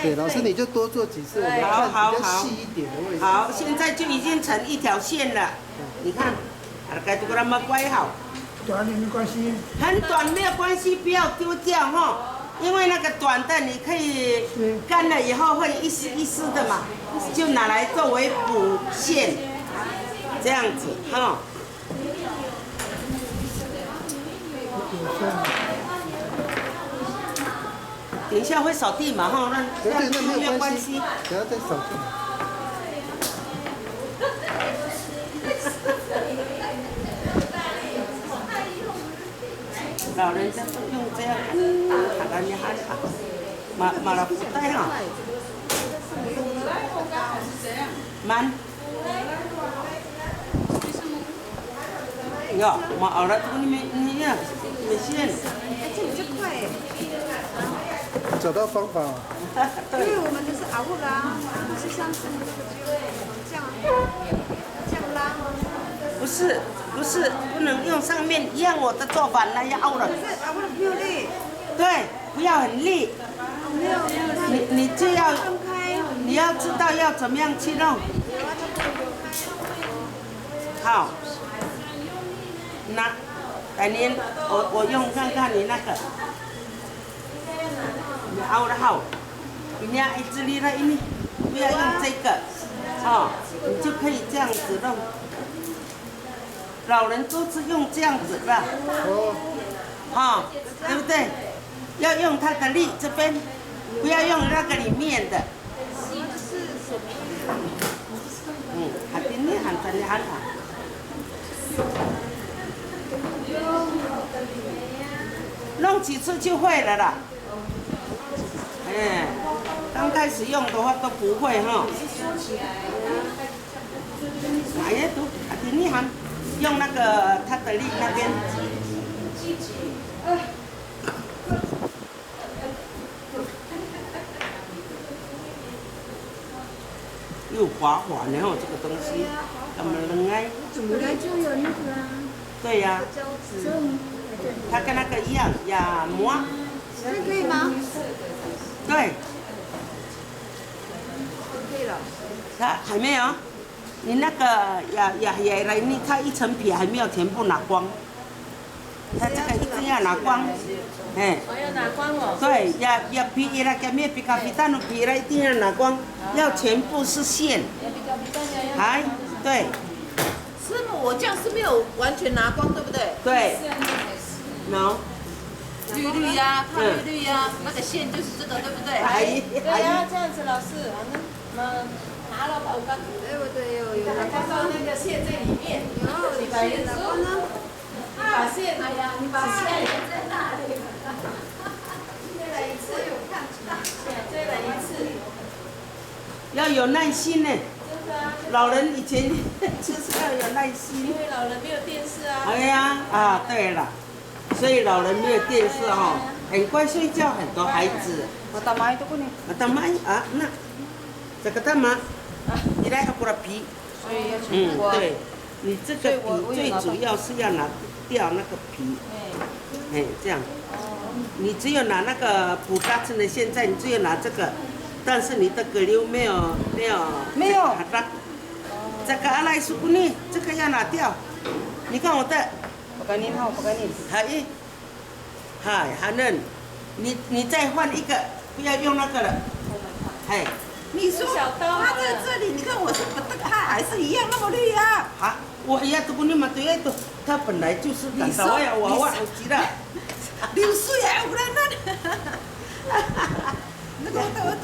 对，老师你就多做几次，我们看比较细一点的位置。好，现在就已经成一条线了。你看，该这个那么乖好。短也没关系。很短没有关系，不要丢掉哈。因为那个短的你可以干了以后会一丝一丝的嘛，就拿来作为补线，这样子哈。等一下会扫地嘛哈，那没有关系，等下再扫就好。老人家都用这样喊人家喊马拉布袋哈，慢。呀，马奥拉这个你呀，没线。这比较快哎。找到方法。因为我们都是熬过的啊，不是上次那个这样拉吗？不是，不能用上面一样我的做法那样熬了。可是熬的不要力。对，不要很力。没有。你就要，分开。你要知道要怎么样去弄。好。那，来年我用看看你那个，你熬得好，你要一直力了，你不要用这个，哦，你就可以这样子弄。老人都是用这样子的，对不对？要用它的力这边，不要用那个里面的。喊你喊咱喊他。弄几次就会了啦。哎，刚开始用的话都不会哈。哎呀，都喊你喊，用那个它的力那边。又滑滑的哦，这个东西，怎么能哎？本来就有那个啊。对呀。胶质。它跟那个一样，压膜。这可以吗？对。可以了。它还没有，你那个压来，你它一层皮还没有全部拿光。它这个一定要拿光，哎。我要拿光哦。对，压皮那个面皮咖啡蛋的皮了，一定要拿光，要全部是线。哎，对。师母，我这样是没有完全拿光，对不对？对。喏。绿绿呀，看绿绿呀，那个线就是这个，对不对？对呀，这样子老师，拿了吧，我刚。对，有。看到那个线在里面。有，你把线拿光呢？把线，哎呀，你把线在哪里？再来一次，有看到。再来一次。要有耐心呢。老人以前就是要有耐心。因为老人没有电视啊。哎呀，对了，所以老人没有电视哈，很快睡觉，很多孩子。我打麦都不能。打麦啊，那这个干嘛？你来过来皮。所以要全部。对，你这个皮最主要是要拿掉那个皮。哎，这样。你只有拿那个补大针的，现在你只有拿这个，但是你的葛瘤没有。这个阿赖苏古尼，这个要拿掉。你看我的。Paganin ho, paganin。嗨，还能，你再换一个，不要用那个了。哎。你说它在这里，你看我是它还是一样那么绿啊。啊，我呀，这个你嘛对的，它本来就是感受呀，我有急了。流水啊，不然那。那个我。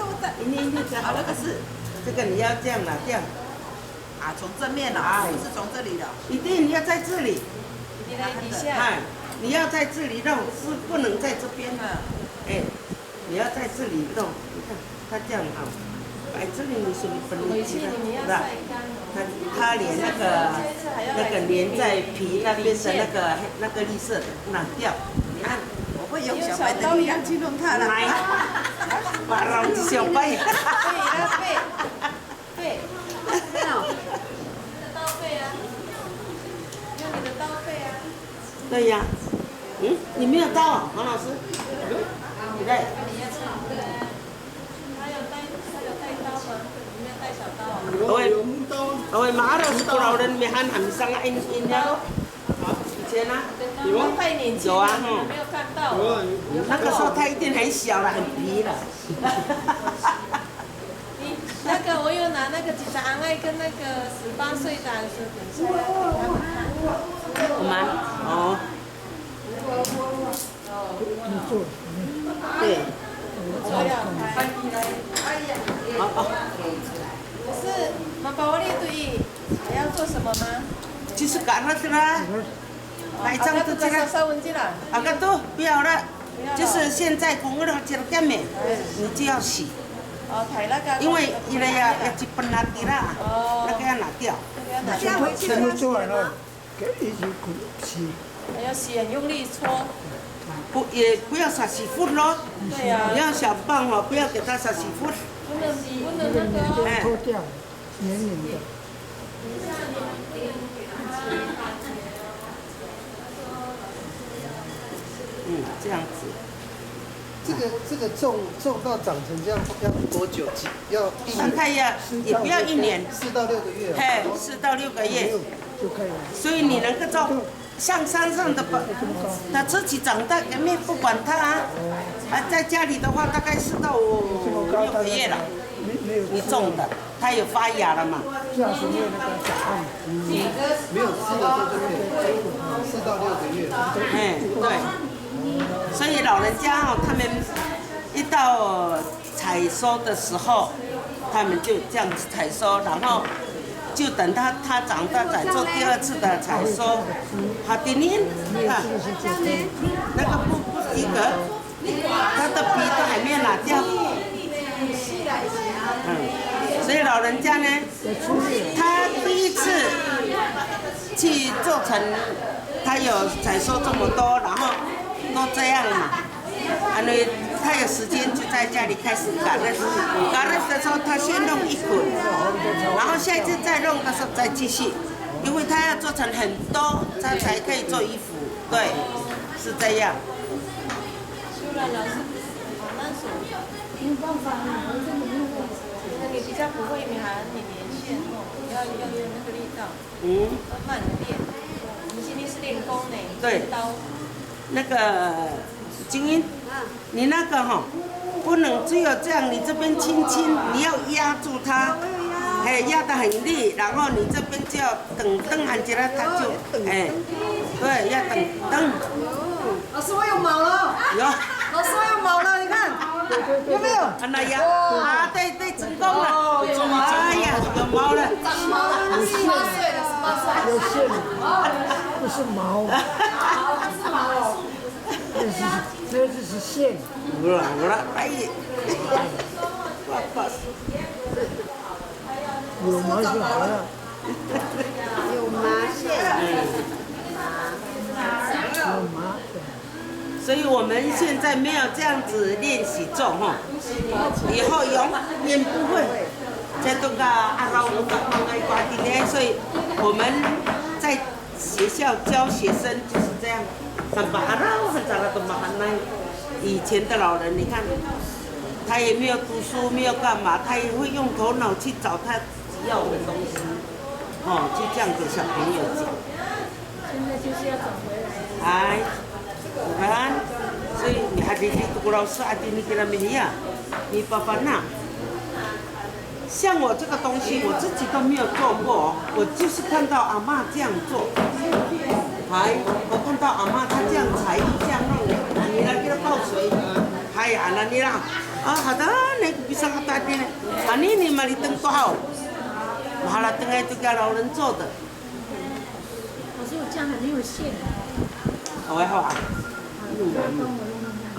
你好了，可是这个你要这样拿掉。啊，从正面的啊，不是从这里的。一定你要在这里。你来底下。哎，你要在这里弄，是不能在这边的。哎，你要在这里弄，你看它这样啊，摆这里你说你不能急的，是吧？它连那个连在皮那边的那个绿色的拿掉，你看。我会用小白的力量去弄它了。来，把老子小白。对，对。没有。刀背啊，用你的刀背啊。对呀，你没有刀啊，黄老师？对。他有带会嘛，是个老人没喊喊上啊，因了。以前啊，太年轻了，没有看到。那个时候他一定很小了，很皮了。那个我有拿那个吉达安爱跟那个18岁的儿子等下要给他们看。我们哦。对。可是妈宝列对还要做什么吗？就是赶了是啦。来张都这个。啊个都不要了，就是现在公了这个干面，你就要洗。因为伊个要一分拿地啦，那个要拿掉。全部做完了，给一起洗。还要洗，很用力搓。也不要撒洗粉咯。对呀。你要小棒哦，不要给它撒洗粉。不能那个。脱掉，黏黏的。这样子。这个种到长成这样要多久？要1年？看呀，也不要1年，4到6个月。嘿，4到6个月就可以了。所以你能够种像山上的它自己长大，根本不管它啊。在家里的话，大概4到6个月了。你种的，它有发芽了嘛？这样是没有那个小案，没有吃的时候就可以4到6个月。对。所以老人家哦，他们一到采收的时候，他们就这样子采收，然后就等它长大再做第2次的采收。好的呢，看那个不及格，它的皮都还没有拿掉。所以老人家呢，他第1次去做成，他有采收这么多，然后都这样嘛，因为他有时间就在家里开始赶了的时候，他先弄1捆，然后下一次再弄的时候再继续，因为他要做成很多，他才可以做衣服，对，是这样。没有办法，我真的没有办法。你比较不会，你还你连线哦，要用那个力道，慢练。我们今天是练功呢，对，刀。那个金英，你那个哈，不能只有这样，你这边轻轻，你要压住它，压得很力，然后你这边就要蹬喊起来，它就对，要蹬。老师，我有毛了。有。老师，我有毛了，你看。有没有？那呀，对，成功了！哎呀，有毛了，长毛了，18岁了，18岁。有线，不是毛。是毛。这是线。有了，哎呀，有毛就好了。有麻线。有麻。所以我们现在没有这样子练习做哈，以后永远不会。这都个阿老都个放在挂地呢，所以我们在学校教学生就是这样，很把阿老很早都把很耐。以前的老人，你看，他也没有读书，没有干嘛，他也会用头脑去找他要的东西，就这样给小朋友讲。现在就是要找回来。哎。kan, so hadis itu kalau saat ini kita melihat, 你爸爸那，像我这个东西我自己都没有做过，我就是看到阿嬷这样做，我看到阿嬷她这样裁这样弄，你来给她泡水，那你啦，好的，那个bisa kata dia, ini mali tengah tahu, malah tengah itu给老人做的。可是我这样很有线。好啊。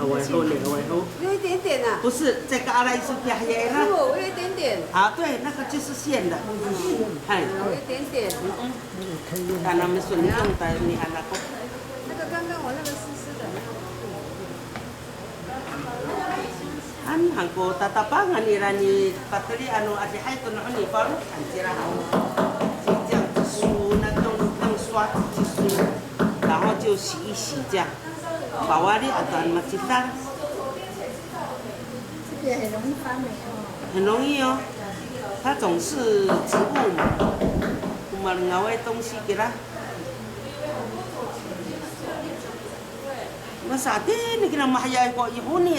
有一点点啊。不是，这个阿拉是偏黑了。我有一点点。对，那个就是线的。有一点点。但他们说你用的你还那个。那个刚刚我那个湿湿的。韩国tatapangan nila ni Patri adi hai to na ni baru anjira hao. 这样子梳那用刷子去梳，然后就洗一洗这样。把瓦里阿端嘛去翻。这个很容易发霉哦。很容易哦，它总是植物嘛。嘛熬的东西给他。我啥的，你给他买呀一个一盒呢，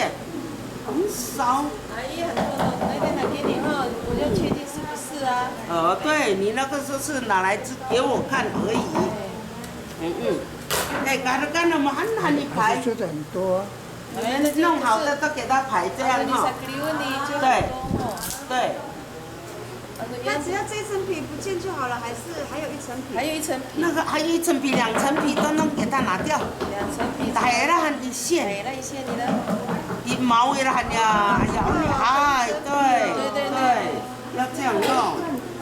很少。阿姨很多那天才给你哈，我就确定是不是啊？对你那个时候是拿来给我看而已。哎，干了嘛，很你排。觉得很多。弄好的都给他排这样哈。对。对。那只要这层皮不见就好了，还是还有一层皮？还有一层皮。那个还有一层皮、2层皮都能给他拿掉。2层皮。大了很一线。大了一线，你的。一毛也很呀，哎，对，要这样弄。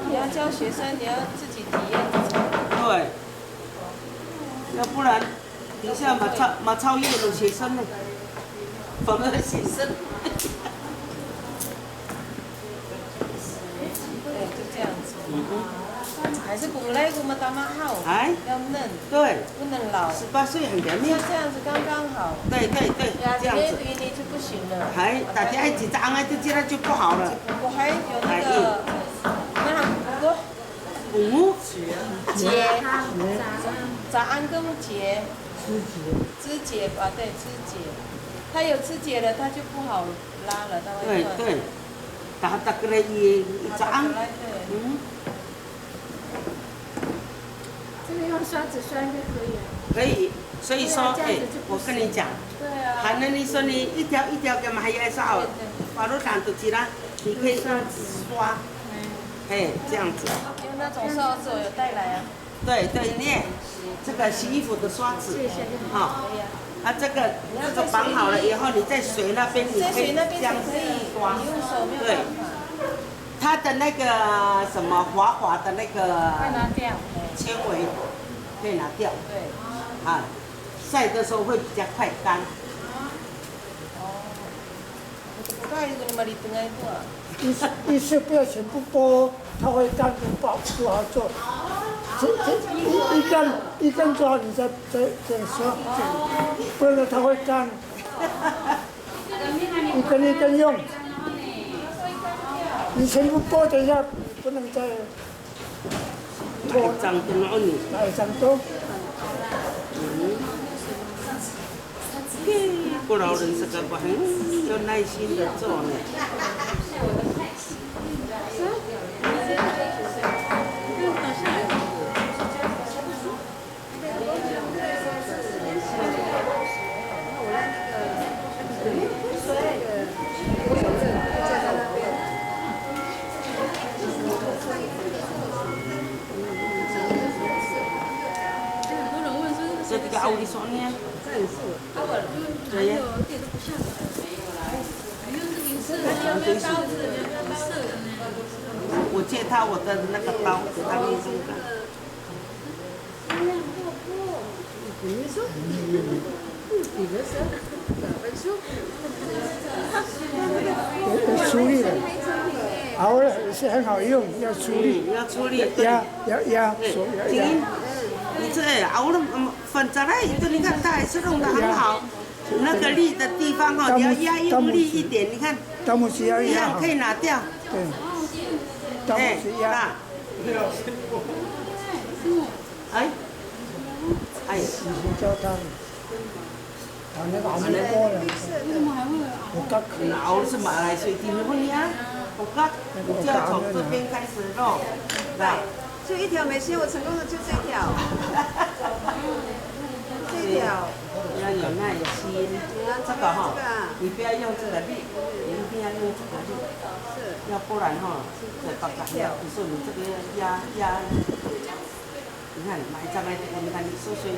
你要教学生，你要自己体验。对。要不然，等下嘛超越了学生呢，反而学生。对，就这样子。还是古来古嘛打嘛好，要嫩，对，不能老。18岁很甜蜜。像这样子刚刚好。对，这样子。你就不行了。大家一起脏啊，这样就不好了。我还有那个，那节，早安跟节，肢节吧，对，肢节，它有肢节了，它就不好拉了，它会断。对，打个来一早安。这个用刷子刷就可以了。可以，所以说，我跟你讲，还能你说你一条一条干嘛还要刷？把路上都起来，你可以刷，这样子。用那种刷子有带来啊。对，你这个洗衣服的刷子，这个绑好了以后，你在水那边你可以这样子刷，对。它的那个什么滑滑的那个纤维可以拿掉，对，晒的时候会比较快干。一次不要全部剥，它会干不好做。一根抓你再刷，不然它会干。一根用。你全部剥等一下，不能再拖脏的哪里？脏多。不老人这个很有耐心的做呢。这个奥利索尼，对呀。我借他我的那个刀，给他用这个。要出力的，熬了也是很好用，要出力。要出力，压，你这熬了粉再来一个，你看它还是弄得很好。那个力的地方哦，你要压用力一点，你看，一样可以拿掉。对，压。洗教汤。那个还没过了。我刚熬是马来水晶的不一样，我刚就要从这边开始弄，来。就一条没线，我成功的就这一条。这一条。要有耐心，这个哈，你不要用这个力，你一定要用这个力，要不然哈，嘴巴干掉。你说你这个压，你看买这个，你看你收水，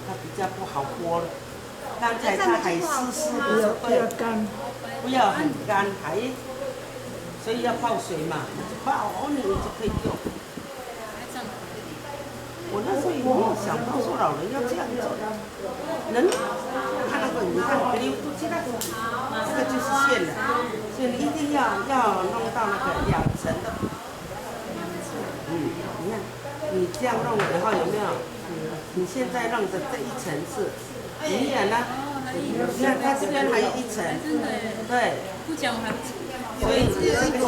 它比较不好剥了。刚才它还湿湿的，不要很干，所以要泡水嘛，泡你就可以用。我那时候也没有想到说老人要这样做，人看那个你看溜出去了，这个就是线了，所以你一定要弄到那个2层的。你看你这样弄以后有没有？你现在弄的这一层是明眼呢，你看它这边还有1层，对，不讲我还不所以你这个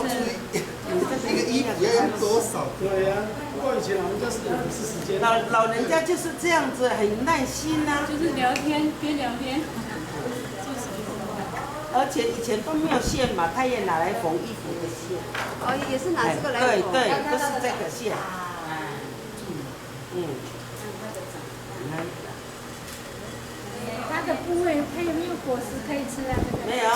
一个衣服要用多少？对呀，不管以前老人家是有不是时间。老人家就是这样子，很耐心呐、就是聊天边聊天。而且以前都没有线嘛，他也拿来缝衣服的线。哦，也是拿这个来缝。对对，不是这个线。嗯。它的部位它有没有果实可以吃啊？这个没有。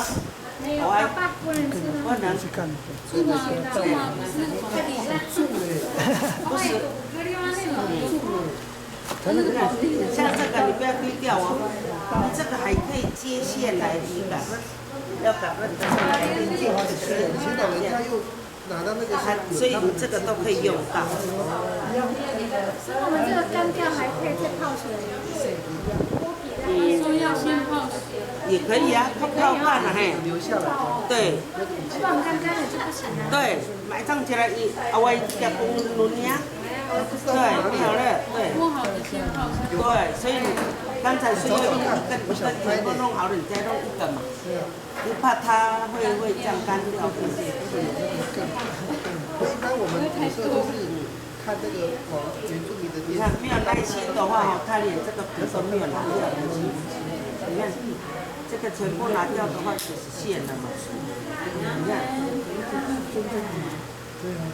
没有，爸爸不能吃吗？不能。去看。猪吗？猪吗？不是，它底下猪。不是。它那个像这个你不要丢掉哦，你这个还可以接线来理感，要赶快的以前老人家又拿到那个所以你这个都可以用到。所以我们这个干掉还可以再泡水。说要先泡水。也可以啊，泡饭啊嘿。留下来。对。不然干干的就不行了。对，买上起来一我一家公轮呀。对，没有了，对。摸好的先泡水。对，所以你刚才是用一根全部弄好了，你再弄一根嘛。你怕它会这样干掉，对不对？一般我们有时候都是看那个原住民的你看没有耐心的话，他连这个皮都没有拿掉的。你看，这个全部拿掉的话就是线了嘛。你看。对啊。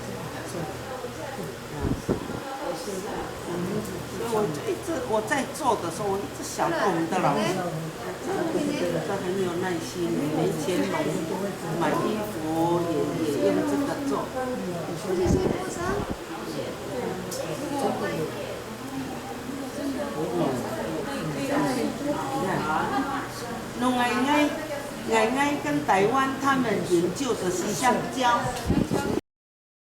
所以我在做的时候，我一直想我们的老人，他很有耐心，没钱买衣服也用这个做。你看，弄ngày ngày跟台湾他们研究的是香蕉。